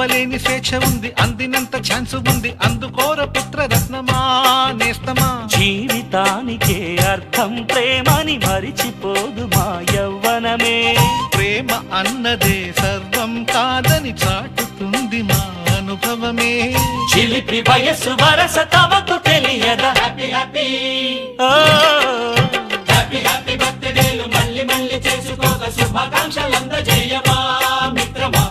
ఆపలేని స్వేచ్ఛ ఉంది, అందినంత ఛాన్స్ ఉంది, అందుకోర పుత్రరత్నమా నేస్తమా. జీవితానికే అర్థం ప్రేమని మరిచిపోదు మా యవ్వనమే. ప్రేమ అన్నదే సర్వం కాదని చాటుతుంది మా అనుభవమే. చిలిపి వయస్సు వరస తమకు తెలియదా. హ్యాపీ హ్యాపీ హ్యాపీ హ్యాపీ బర్త్డేలు మళ్ళీ మళ్ళీ చేసుకోగా శుభాకాంక్షలందజేయమా.